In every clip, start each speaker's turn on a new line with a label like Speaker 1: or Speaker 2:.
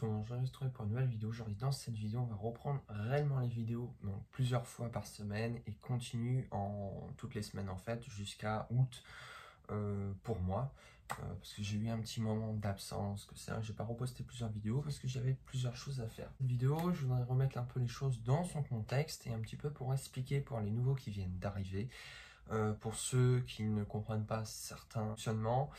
Speaker 1: on se retrouve pour une nouvelle vidéo. Aujourd'hui, dans cette vidéo, on va reprendre réellement les vidéos donc plusieurs fois par semaine et continue toutes les semaines en fait jusqu'à août pour moi. Parce que j'ai eu un petit moment d'absence, que c'est vrai que j'ai pas reposté plusieurs vidéos parce que j'avais plusieurs choses à faire. Cette vidéo, je voudrais remettre un peu les choses dans son contexte et un petit peu pour expliquer pour les nouveaux qui viennent d'arriver, pour ceux qui ne comprennent pas certains fonctionnements.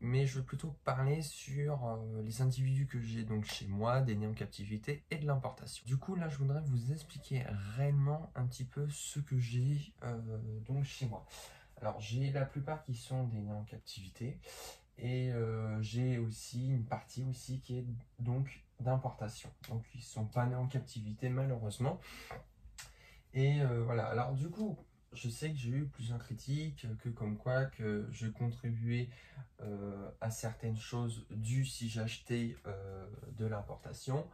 Speaker 1: Mais je veux plutôt parler sur les individus que j'ai donc chez moi, des nés en captivité et de l'importation. Du coup, là, je voudrais vous expliquer réellement un petit peu ce que j'ai donc chez moi. Alors, j'ai la plupart qui sont des nés en captivité et j'ai aussi une partie aussi qui est donc d'importation. Donc, ils ne sont pas nés en captivité malheureusement. Et voilà, alors du coup, je sais que j'ai eu plusieurs critiques, que comme quoi que je contribuais à certaines choses dues si j'achetais de l'importation.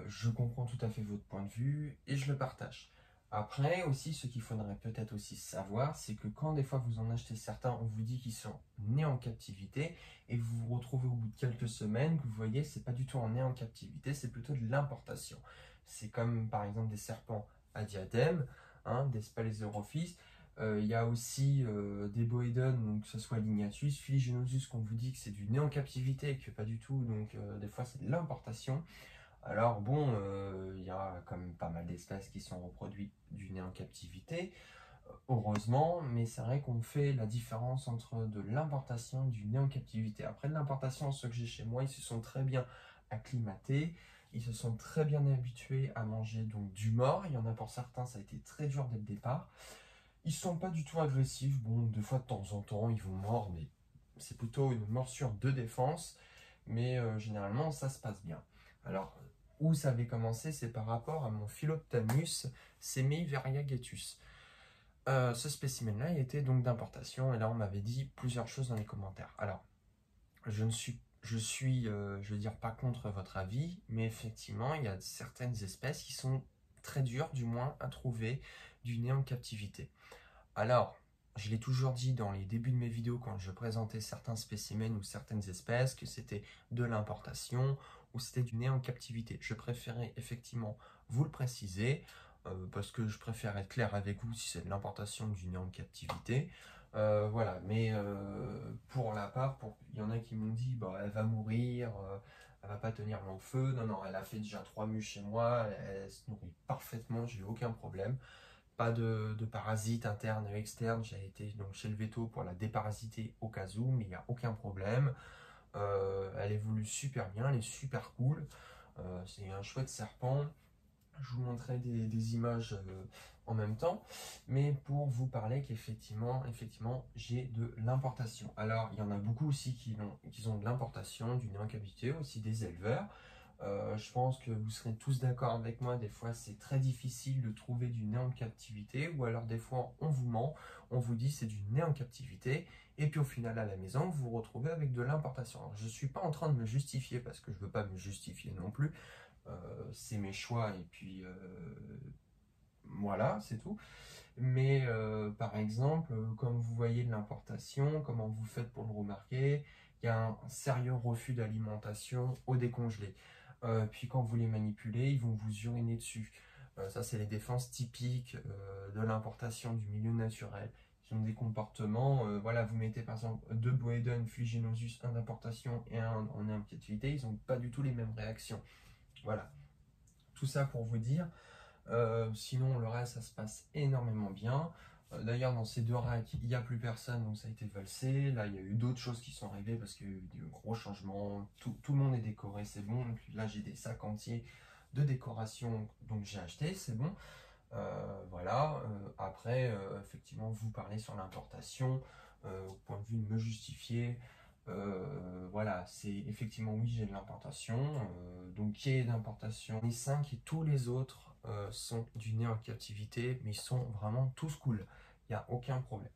Speaker 1: Je comprends tout à fait votre point de vue et je le partage. Après aussi, ce qu'il faudrait peut-être aussi savoir, c'est que quand des fois vous en achetez certains, on vous dit qu'ils sont nés en captivité et vous vous retrouvez au bout de quelques semaines, que vous voyez, c'est pas du tout en né en captivité, c'est plutôt de l'importation. C'est comme par exemple des serpents à diadème, hein, des Spalaiseurophis. Il y a aussi des Boedon, donc que ce soit Lignatus, Filigenosus, qu'on vous dit que c'est du né en captivité et que pas du tout, donc des fois c'est de l'importation. Alors bon, il y a quand même pas mal d'espèces qui sont reproduites du né en captivité, heureusement, mais c'est vrai qu'on fait la différence entre de l'importation et du né en captivité. Après de l'importation, ceux que j'ai chez moi, ils se sont très bien acclimatés, ils se sont très bien habitués à manger donc du mort. Il y en a pour certains, ça a été très dur dès le départ. Ils sont pas du tout agressifs, bon, des fois de temps en temps, ils vont mordre, mais c'est plutôt une morsure de défense, mais généralement, ça se passe bien. Alors, où ça avait commencé, c'est par rapport à mon Philoptamus semi-variegatus. Ce spécimen-là, il était donc d'importation, et là, on m'avait dit plusieurs choses dans les commentaires. Alors, je veux dire, pas contre votre avis, mais effectivement, il y a certaines espèces qui sont très dures, du moins, à trouver du né en captivité. Alors, je l'ai toujours dit dans les débuts de mes vidéos quand je présentais certains spécimens ou certaines espèces que c'était de l'importation ou c'était du né en captivité. Je préférais effectivement vous le préciser parce que je préfère être clair avec vous si c'est de l'importation ou du né en captivité. Voilà, mais pour la part, il y en a qui m'ont dit bah, elle va mourir, elle va pas tenir long feu. Non, non, elle a fait déjà 3 mues chez moi, elle se nourrit parfaitement, j'ai eu aucun problème. Pas de parasites internes et externes. J'ai été donc chez le veto pour la déparasiter au cas où, mais il n'y a aucun problème. Elle évolue super bien, elle est super cool. C'est un chouette serpent. Je vous montrerai des images en même temps, mais pour vous parler qu'effectivement, j'ai de l'importation. Alors, il y en a beaucoup aussi qui ont de l'importation, du né en captivité, aussi des éleveurs. Je pense que vous serez tous d'accord avec moi, des fois c'est très difficile de trouver du né en captivité, ou alors des fois on vous ment, on vous dit c'est du né en captivité, et puis au final à la maison vous vous retrouvez avec de l'importation. Alors je ne suis pas en train de me justifier, parce que je ne veux pas me justifier non plus, c'est mes choix, et puis voilà, c'est tout. Mais par exemple, comme vous voyez de l'importation, comment vous faites pour le remarquer, il y a un sérieux refus d'alimentation au décongelé. Puis quand vous les manipulez, ils vont vous uriner dessus. Ça, c'est les défenses typiques de l'importation du milieu naturel. Ils ont des comportements, voilà, vous mettez par exemple 2 Boedon Fuliginosus, un d'importation et un en captivité, ils n'ont pas du tout les mêmes réactions. Voilà, tout ça pour vous dire. Sinon, le reste, ça se passe énormément bien. D'ailleurs, dans ces 2 racks, il n'y a plus personne, donc ça a été valsé. Là, il y a eu d'autres choses qui sont arrivées parce qu'il y a eu des gros changements. Tout le monde est décoré, c'est bon. Donc, là, j'ai des sacs entiers de décoration, donc j'ai acheté, c'est bon. Voilà. Après, effectivement, vous parlez sur l'importation, au point de vue de me justifier. Voilà, c'est effectivement oui, j'ai de l'importation. Donc, qui est d'importation? Les 5 et tous les autres sont du né en captivité, mais ils sont vraiment tous cool. Il n'y a aucun problème.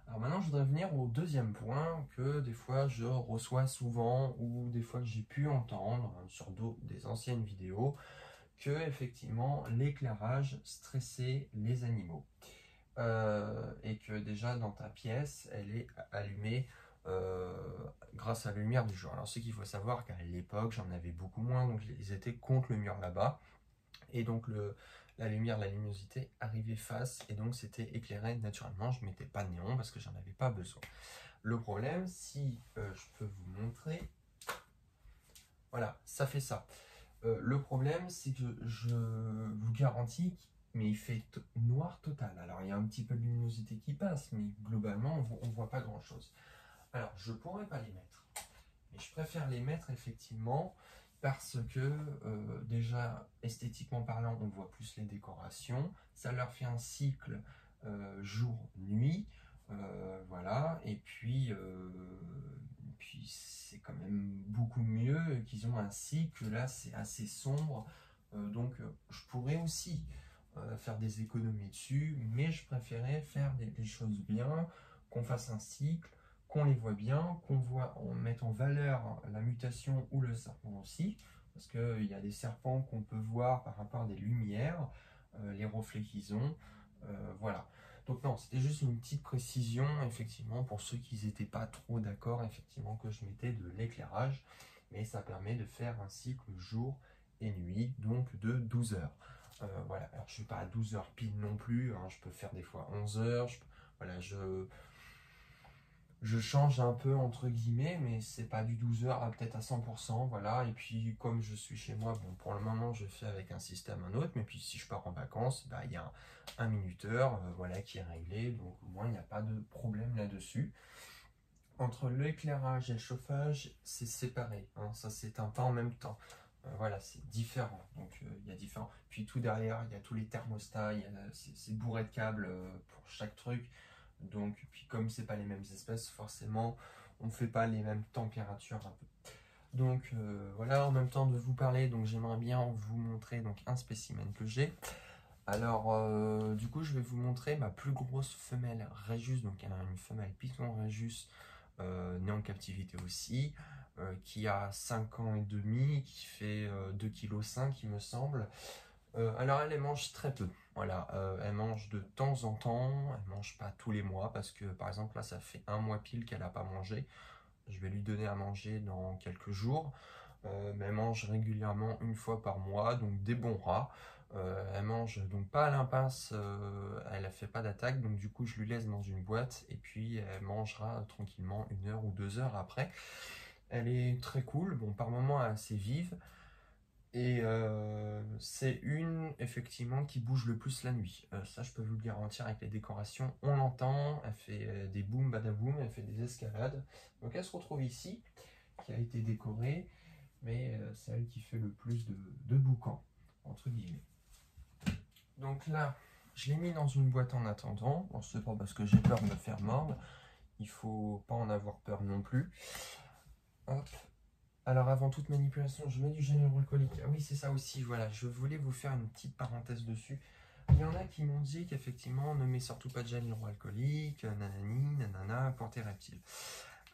Speaker 1: Alors maintenant, je voudrais venir au deuxième point que des fois je reçois souvent ou des fois que j'ai pu entendre sur des anciennes vidéos que effectivement l'éclairage stressait les animaux. Et que déjà dans ta pièce, elle est allumée grâce à la lumière du jour. Alors ce qu'il faut savoir qu'à l'époque j'en avais beaucoup moins, donc ils étaient contre le mur là-bas, et donc la lumière, la luminosité arrivait face, et donc c'était éclairé naturellement. Je mettais pas de néon parce que j'en avais pas besoin. Le problème, si je peux vous montrer, voilà, ça fait ça. Le problème, c'est que je vous garantis, mais il fait noir total. Alors il y a un petit peu de luminosité qui passe, mais globalement on voit pas grand chose. Alors je pourrais pas les mettre, mais je préfère les mettre effectivement parce que déjà esthétiquement parlant, on voit plus les décorations, ça leur fait un cycle jour-nuit, voilà, et puis c'est quand même beaucoup mieux qu'ils ont un cycle. Là c'est assez sombre, donc je pourrais aussi faire des économies dessus, mais je préférais faire des choses bien, qu'on fasse un cycle, qu'on les voit bien, on mette en valeur la mutation ou le serpent aussi, parce qu'il y a des serpents qu'on peut voir par rapport à des lumières, les reflets qu'ils ont, voilà. Donc non, c'était juste une petite précision, effectivement, pour ceux qui n'étaient pas trop d'accord, effectivement, que je mettais de l'éclairage, mais ça permet de faire un cycle jour et nuit, donc de 12 heures. Voilà, alors je ne suis pas à 12 heures pile non plus, hein, je peux faire des fois 11 heures, voilà, je change un peu entre guillemets, mais c'est pas du 12 heures peut-être à 100%, voilà. Et puis comme je suis chez moi, bon, pour le moment je fais avec un système un autre, mais puis si je pars en vacances, bah, il y a un minuteur, voilà, qui est réglé, donc au moins il n'y a pas de problème là-dessus. Entre l'éclairage et le chauffage, c'est séparé, hein, ça s'éteint pas en même temps. Voilà, c'est différent, donc il y a différents. Puis tout derrière, il y a tous les thermostats, il y a ces bourrées de câbles pour chaque truc. Donc, puis comme c'est pas les mêmes espèces, forcément, on ne fait pas les mêmes températures un peu. Donc voilà, en même temps de vous parler, donc j'aimerais bien vous montrer donc un spécimen que j'ai. Alors du coup, je vais vous montrer ma plus grosse femelle Rhésus, donc une femelle Python Rhésus née en captivité aussi, qui a 5 ans et demi, qui fait 2,5 kg il me semble. Alors elle mange très peu, voilà, elle mange de temps en temps, elle mange pas tous les mois, parce que par exemple là ça fait un mois pile qu'elle n'a pas mangé, je vais lui donner à manger dans quelques jours, mais elle mange régulièrement une fois par mois, donc des bons rats. Elle mange donc pas à l'impasse, elle ne fait pas d'attaque, donc du coup je lui laisse dans une boîte, et puis elle mangera tranquillement 1 heure ou 2 heures après. Elle est très cool, bon par moments elle est assez vive, et c'est effectivement, qui bouge le plus la nuit. Ça, je peux vous le garantir avec les décorations. On l'entend, elle fait des boum badaboum, elle fait des escalades. Donc elle se retrouve ici, qui a été décorée, mais c'est elle qui fait le plus de boucan, entre guillemets. Donc là, je l'ai mis dans une boîte en attendant. Bon, c'est pas parce que j'ai peur de me faire mordre. Il faut pas en avoir peur non plus. Hop. Alors avant toute manipulation, je mets du gel hydroalcoolique. Ah oui, c'est ça aussi, voilà, je voulais vous faire une petite parenthèse dessus. Il y en a qui m'ont dit qu'effectivement, ne mets surtout pas de gel hydroalcoolique, nanani, nanana, pour tes reptiles.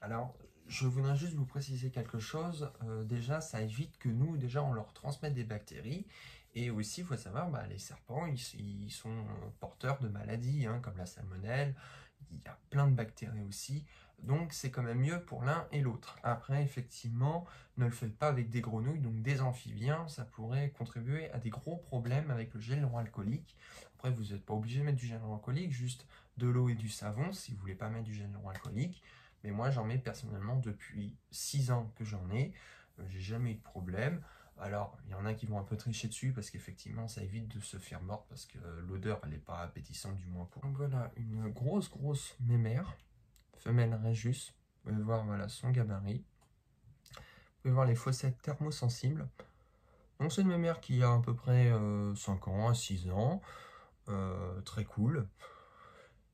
Speaker 1: Alors, je voudrais juste vous préciser quelque chose. Déjà, ça évite que nous, déjà, on leur transmette des bactéries. Et aussi, il faut savoir, bah, les serpents, ils sont porteurs de maladies, hein, comme la salmonelle. Il y a plein de bactéries aussi. Donc, c'est quand même mieux pour l'un et l'autre. Après, effectivement, ne le faites pas avec des grenouilles, donc des amphibiens. Ça pourrait contribuer à des gros problèmes avec le gel hydroalcoolique. Après, vous n'êtes pas obligé de mettre du gel hydroalcoolique, juste de l'eau et du savon si vous voulez pas mettre du gel hydroalcoolique. Mais moi, j'en mets personnellement depuis 6 ans que j'en ai. J'ai jamais eu de problème. Alors, il y en a qui vont un peu tricher dessus parce qu'effectivement, ça évite de se faire mordre parce que l'odeur, elle n'est pas appétissante du moins pour. Donc voilà, une grosse mémère, femelle Rhésus. Vous pouvez voir voilà, son gabarit. Vous pouvez voir les fossettes thermosensibles. Donc c'est une mémère qui a à peu près 5 ans à 6 ans. Très cool.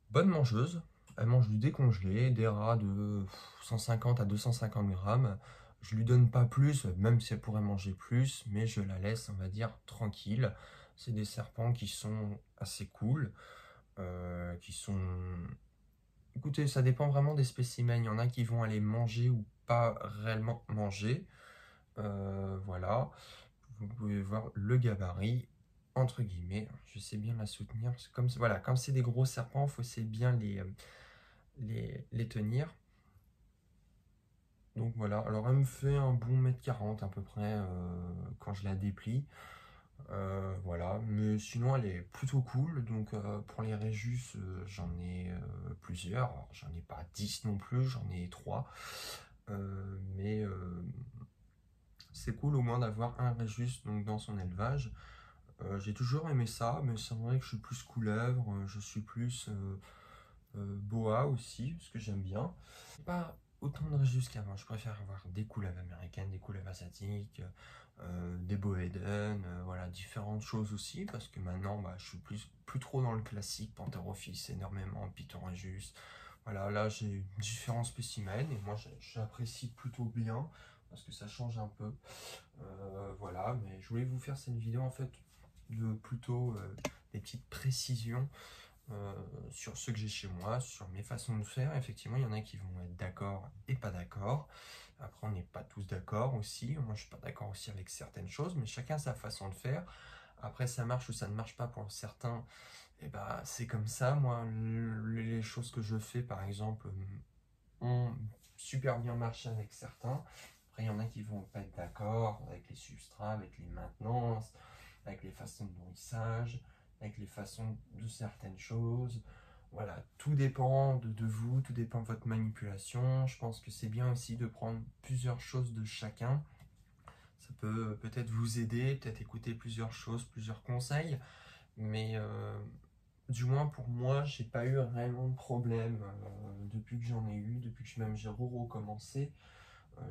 Speaker 1: Bonne mangeuse. Elle mange du décongelé, des rats de 150 à 250 grammes. Je lui donne pas plus, même si elle pourrait manger plus, mais je la laisse, on va dire, tranquille. C'est des serpents qui sont assez cool, qui sont... Écoutez, ça dépend vraiment des spécimens. Il y en a qui vont aller manger ou pas réellement manger. Voilà. Vous pouvez voir le gabarit, entre guillemets. Je sais bien la soutenir. Comme, voilà, comme c'est des gros serpents, il faut essayer bien les tenir. Donc voilà, alors elle me fait un bon 1,40 m à peu près quand je la déplie. Voilà, mais sinon elle est plutôt cool. Donc pour les Réjus, j'en ai plusieurs. Alors, j'en ai pas 10 non plus, j'en ai 3. Mais c'est cool au moins d'avoir un Réjus donc, dans son élevage. J'ai toujours aimé ça, mais c'est vrai que je suis plus couleuvre, je suis plus boa aussi, parce que j'aime bien. Pas autant de Réjus qu'avant, je préfère avoir des couleuvres américaines, des couleuvres asiatiques, des Bovéden, voilà, différentes choses aussi, parce que maintenant bah, je suis plus trop dans le classique, Pantherophis énormément, Python Réjus. Voilà, là j'ai différents spécimens et moi j'apprécie plutôt bien parce que ça change un peu. Voilà, mais je voulais vous faire cette vidéo en fait de plutôt des petites précisions euh, sur ce que j'ai chez moi, sur mes façons de faire. Effectivement, il y en a qui vont être d'accord et pas d'accord. Après, on n'est pas tous d'accord aussi. Moi, je suis pas d'accord aussi avec certaines choses, mais chacun sa façon de faire. Après, ça marche ou ça ne marche pas pour certains. Et bah, c'est comme ça. Moi, les choses que je fais, par exemple, ont super bien marché avec certains. Après, il y en a qui vont pas être d'accord avec les substrats, avec les maintenances, avec les façons de nourrissage, avec les façons de certaines choses. Voilà, tout dépend de vous, tout dépend de votre manipulation. Je pense que c'est bien aussi de prendre plusieurs choses de chacun. Ça peut peut-être vous aider, peut-être écouter plusieurs choses, plusieurs conseils, mais du moins pour moi, j'ai pas eu réellement de problème depuis que j'en ai eu, depuis que même j'ai recommencé.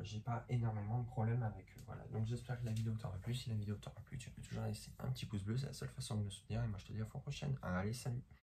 Speaker 1: J'ai pas énormément de problèmes avec eux. Voilà, donc j'espère que la vidéo t'aura plu. Si la vidéo t'aura plu, tu peux toujours laisser un petit pouce bleu, c'est la seule façon de me soutenir. Et moi je te dis à la fois prochaine. Allez, salut!